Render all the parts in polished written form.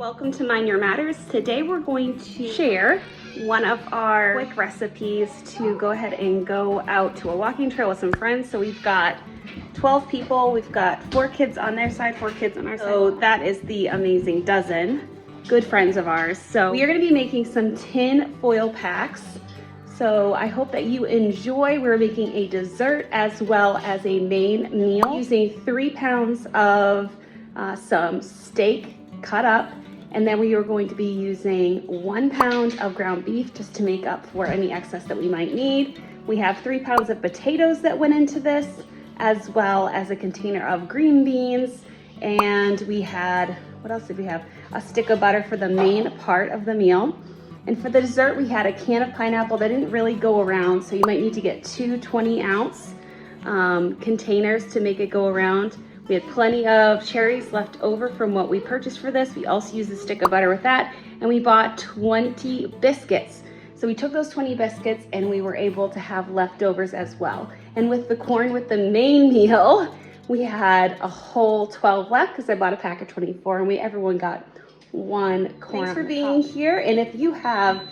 Welcome to Mind Your Matters. Today we're going to share one of our quick recipes to go ahead and go out to a walking trail with some friends. So we've got 12 people, we've got 4 kids on their side, 4 kids on our side. So that is the amazing dozen good friends of ours. So we are going to be making some tin foil packs. So I hope that you enjoy. We're making a dessert as well as a main meal using 3 pounds of some steak cut up, and then we are going to be using 1 pound of ground beef just to make up for any excess that we might need. We have 3 pounds of potatoes that went into this, as well as a container of green beans, and we had, what else did we have? A stick of butter for the main part of the meal. And for the dessert, we had a can of pineapple that didn't really go around, so you might need to get 2 20-ounce containers to make it go around. We had plenty of cherries left over from what we purchased for this. We also used a stick of butter with that, and we bought 20 biscuits. So we took those 20 biscuits and we were able to have leftovers as well. And with the corn, with the main meal, we had a whole 12 left because I bought a pack of 24, and everyone got 1 corn. Thanks for being here. And if you have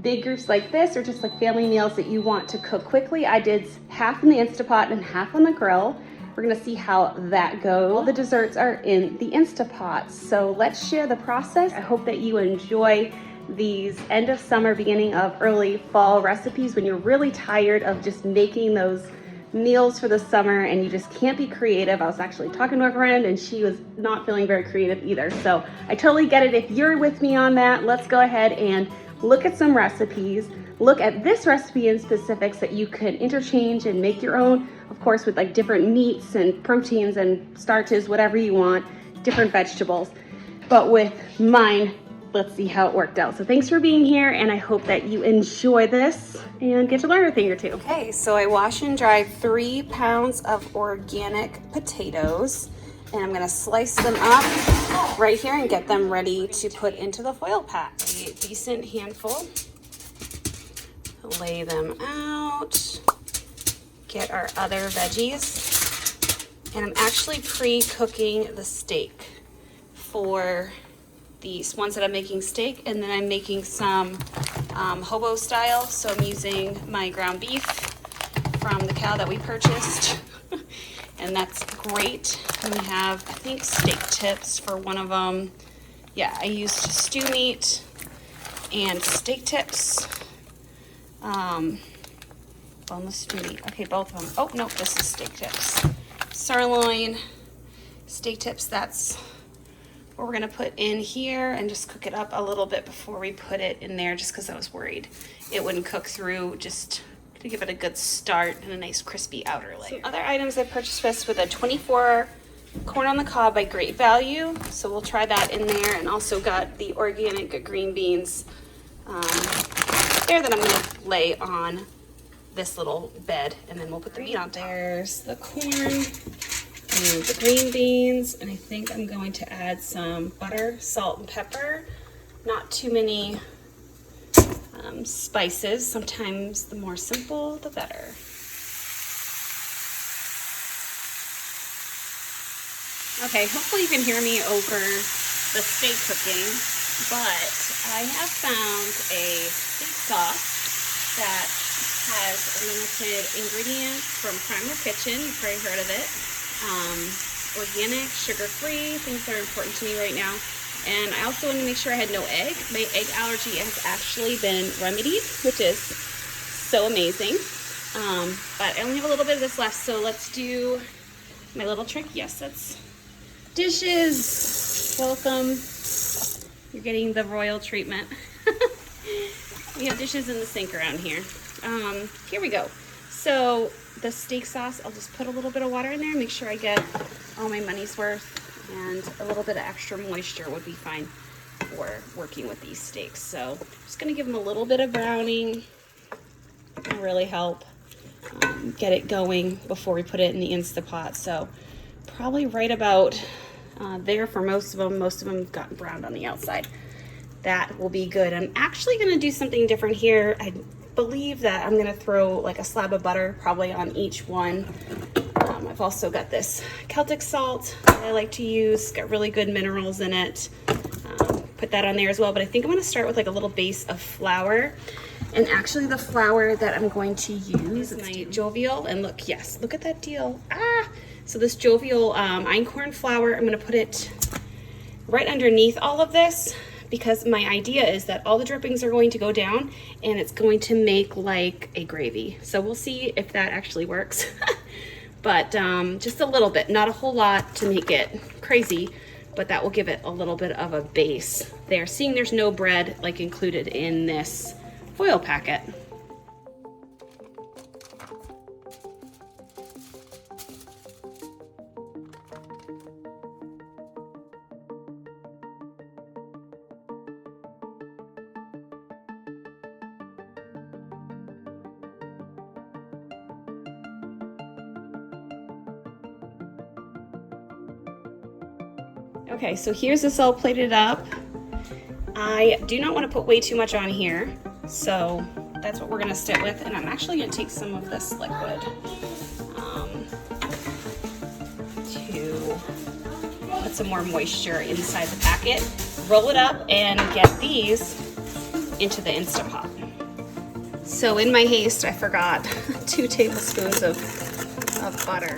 big groups like this or just like family meals that you want to cook quickly, I did half in the Instapot and half on the grill. We're gonna see how that goes. All the desserts are in the Instapot. So let's share the process. I hope that you enjoy these end of summer, beginning of early fall recipes when you're really tired of just making those meals for the summer and you just can't be creative. I was actually talking to a friend and she was not feeling very creative either. So I totally get it. If you're with me on that, let's go ahead and look at some recipes. Look at this recipe in specifics that you can interchange and make your own, of course, with like different meats and proteins and starches, whatever you want, different vegetables. But with mine, let's see how it worked out. So thanks for being here, and I hope that you enjoy this and get to learn a thing or two. Okay, so I wash and dry 3 pounds of organic potatoes, and I'm gonna slice them up right here and get them ready to put into the foil pack. A decent handful. Lay them out. Get our other veggies. And I'm actually pre-cooking the steak for these ones that I'm making steak, and then I'm making some hobo style. So I'm using my ground beef from the cow that we purchased. And that's great. And we have, I think, steak tips for one of them. Yeah, I used stew meat and steak tips. Boneless stew meat. Okay, both of them. Oh, no, this is steak tips. Sirloin, steak tips, that's what we're gonna put in here, and just cook it up a little bit before we put it in there, just because I was worried it wouldn't cook through, just to give it a good start and a nice crispy outer layer. Some other items I purchased this with a 24 corn on the cob by Great Value, so we'll try that in there, and also got the organic green beans there that I'm gonna lay on this little bed, and then we'll put the meat on. There's the corn and the green beans, and I think I'm going to add some butter, salt, and pepper. Not too many spices. Sometimes the more simple, the better. Okay, hopefully you can hear me over the steak cooking, but I have found a steak sauce that has limited ingredients from Primal Kitchen. You've probably heard of it. Organic, sugar-free, things that are important to me right now. And I also wanted to make sure I had no egg. My egg allergy has actually been remedied, which is so amazing. But I only have a little bit of this left, so let's do my little trick. Yes, that's dishes. Welcome. You're getting the royal treatment. We have dishes in the sink around here. Here we go. So the steak sauce, I'll just put a little bit of water in there, make sure I get all my money's worth, and a little bit of extra moisture would be fine for working with these steaks. So I'm just gonna give them a little bit of browning. It'll really help get it going before we put it in the Instapot. So probably right about there for most of them. Most of them got browned on the outside. That will be good. I'm actually gonna do something different here. I believe that I'm gonna throw like a slab of butter probably on each one. I've also got this Celtic salt that I like to use. It's got really good minerals in it. put that on there as well. But I think I'm gonna start with like a little base of flour. And actually the flour that I'm going to use is my Jovial. And look, yes, look at that deal. Ah! So this Jovial einkorn flour, I'm gonna put it right underneath all of this, because my idea is that all the drippings are going to go down and it's going to make like a gravy. So we'll see if that actually works. But just a little bit, not a whole lot to make it crazy, but that will give it a little bit of a base there. Seeing there's no bread like included in this foil packet. Okay, so here's this all plated up. I do not want to put way too much on here, so that's what we're gonna stick with. And I'm actually gonna take some of this liquid to put some more moisture inside the packet, roll it up, and get these into the Instapot. So in my haste, I forgot 2 tablespoons of butter.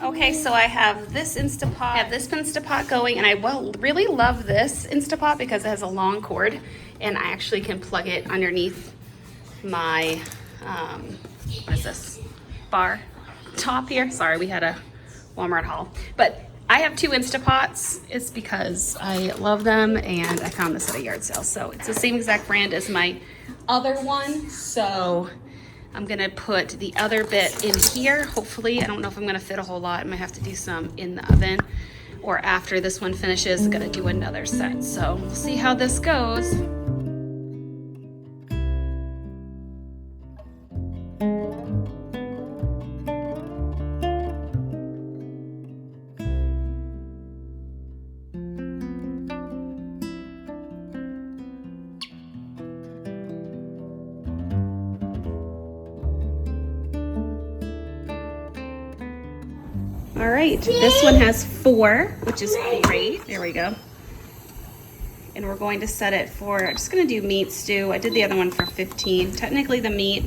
Okay, so I have this Instapot going, and I really love this Instapot because it has a long cord, and I actually can plug it underneath my, what is this, bar top here. Sorry, we had a Walmart haul. But I have 2 Instapots. It's because I love them, and I found this at a yard sale. So it's the same exact brand as my other one. So I'm gonna put the other bit in here, hopefully. I don't know if I'm gonna fit a whole lot. I might have to do some in the oven, or after this one finishes, I'm gonna do another set. So we'll see how this goes. All right, this one has 4, which is great. There we go. And we're going to set it for, I'm just gonna do meat stew. I did the other one for 15. Technically the meat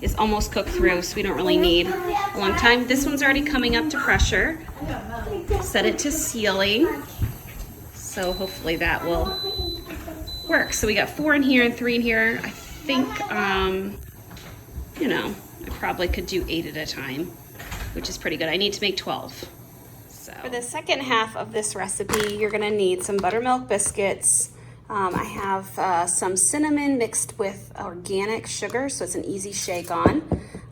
is almost cooked through, so we don't really need a long time. This one's already coming up to pressure. Set it to sealing. So hopefully that will work. So we got 4 in here and 3 in here. I think, you know, I probably could do 8 at a time, which is pretty good. I need to make 12. So for the second half of this recipe, you're gonna need some buttermilk biscuits. I have some cinnamon mixed with organic sugar, so it's an easy shake on.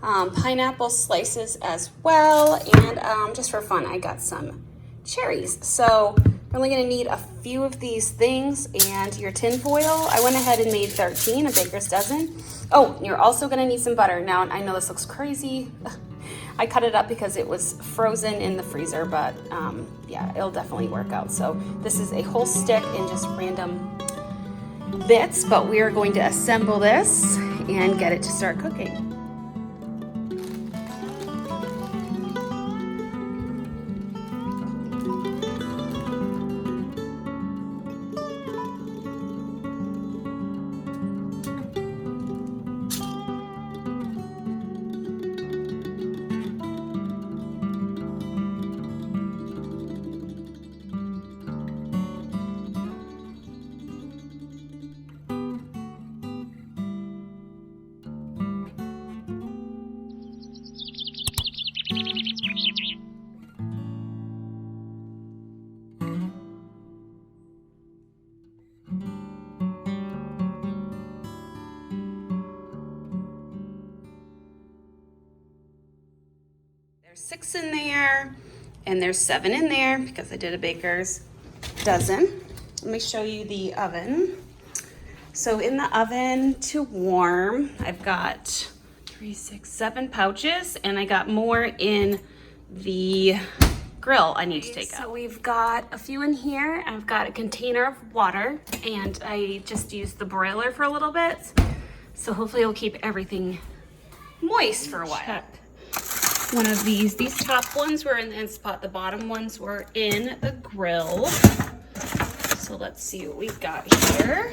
Pineapple slices as well, and just for fun, I got some cherries. So we're only gonna need a few of these things, and your tin foil. I went ahead and made 13, a baker's dozen. Oh, you're also gonna need some butter. Now, I know this looks crazy. I cut it up because it was frozen in the freezer, but yeah, it'll definitely work out. So this is a whole stick in just random bits, but we are going to assemble this and get it to start cooking. There's 6 in there, and there's 7 in there because I did a baker's dozen. Let me show you the oven. So in the oven to warm, I've got 3, 6, 7 pouches, and I got more in the grill I need to take out. So we've got a few in here. I've got a container of water, and I just used the broiler for a little bit. So hopefully it'll keep everything moist for a while. Check one of these. These top ones were in the Instant Pot. The bottom ones were in the grill. So let's see what we've got here.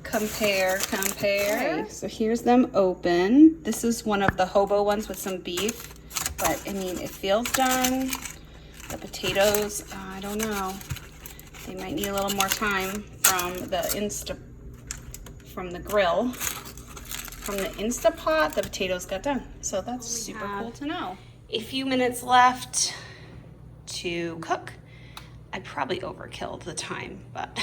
Compare. Okay, so here's them open. This is one of the hobo ones with some beef, but I mean, it feels done. The potatoes, I don't know. They might need a little more time from the grill. From the Instant Pot, the potatoes got done. So that's super cool to know. A few minutes left to cook. I probably overkilled the time, but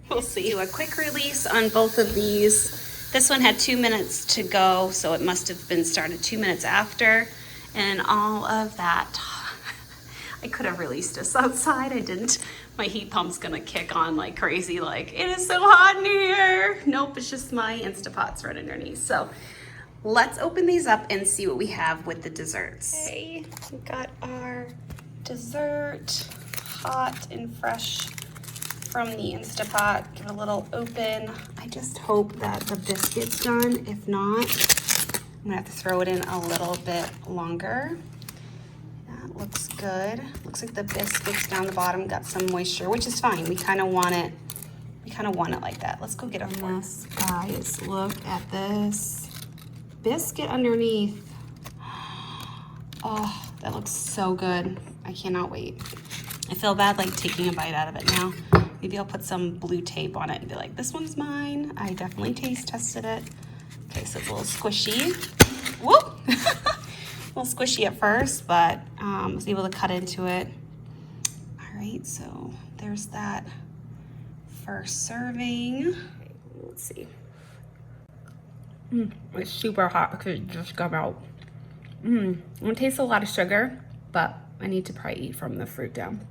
we'll see. Do a quick release on both of these. This one had 2 minutes to go, so it must have been started 2 minutes after. And all of that, I could have released this outside. I didn't. My heat pump's gonna kick on like crazy, like, it is so hot in here. Nope, it's just my Instant Pots right underneath. So let's open these up and see what we have with the desserts. Okay, we got our dessert, hot and fresh from the Instant Pot. Give it a little open. I just hope that the biscuit's done. If not, I'm gonna have to throw it in a little bit longer. That looks good. Looks like the biscuits down the bottom got some moisture, which is fine. We kind of want it like that. Let's go get a fork. Guys, look at this biscuit underneath. Oh, that looks so good. I cannot wait. I feel bad like taking a bite out of it now. Maybe I'll put some blue tape on it and be like, this one's mine. I definitely taste tested it. Okay, so it's a little squishy. Whoop! A little squishy at first, but I was able to cut into it. All right, so there's that first serving. Okay, let's see. It's super hot because it just got out. It tastes a lot of sugar, but I need to probably eat from the fruit down.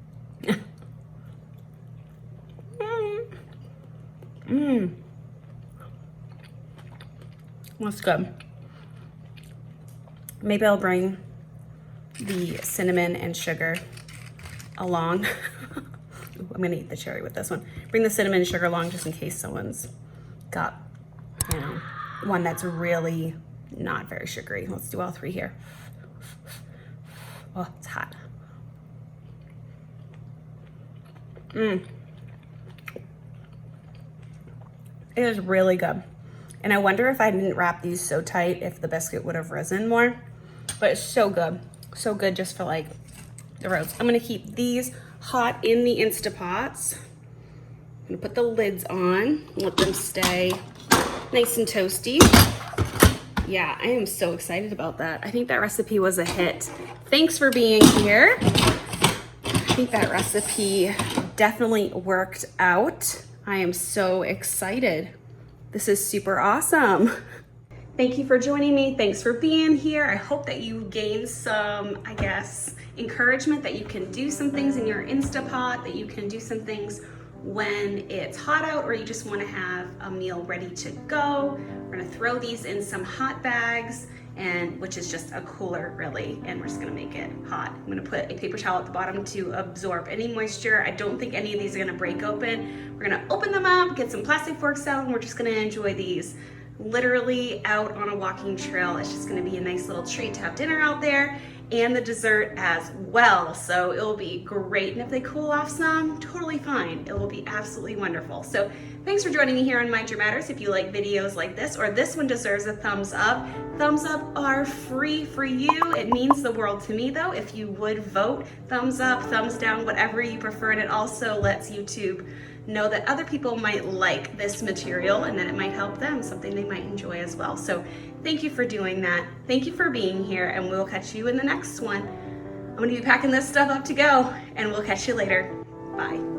That's good. Maybe I'll bring the cinnamon and sugar along. I'm gonna eat the cherry with this one. Bring the cinnamon and sugar along just in case someone's got, you know, one that's really not very sugary. Let's do all three here. Oh, it's hot. It is really good. And I wonder if I didn't wrap these so tight if the biscuit would have risen more. But it's so good. So good just for like the roast. I'm gonna keep these hot in the Instant Pots. I'm gonna put the lids on, let them stay nice and toasty. Yeah, I am so excited about that. I think that recipe was a hit. Thanks for being here. I think that recipe definitely worked out. I am so excited. This is super awesome. Thank you for joining me. Thanks for being here. I hope that you gained some, I guess, encouragement that you can do some things in your Instant Pot, that you can do some things when it's hot out or you just want to have a meal ready to go. We're gonna throw these in some hot bags, and which is just a cooler really, and we're just gonna make it hot. I'm gonna put a paper towel at the bottom to absorb any moisture. I don't think any of these are gonna break open. We're gonna open them up, get some plastic forks out, and we're just gonna enjoy these literally out on a walking trail. It's just gonna be a nice little treat to have dinner out there, and the dessert as well. So it'll be great. And if they cool off some, totally fine. It will be absolutely wonderful. So thanks for joining me here on Mind Your Matters. If you like videos like this, or this one deserves a thumbs up. Thumbs up are free for you. It means the world to me though. If you would vote thumbs up, thumbs down, whatever you prefer. And it also lets YouTube know that other people might like this material and that it might help them, something they might enjoy as well. So thank you for doing that. Thank you for being here, and we'll catch you in the next one. I'm gonna be packing this stuff up to go, and we'll catch you later. Bye.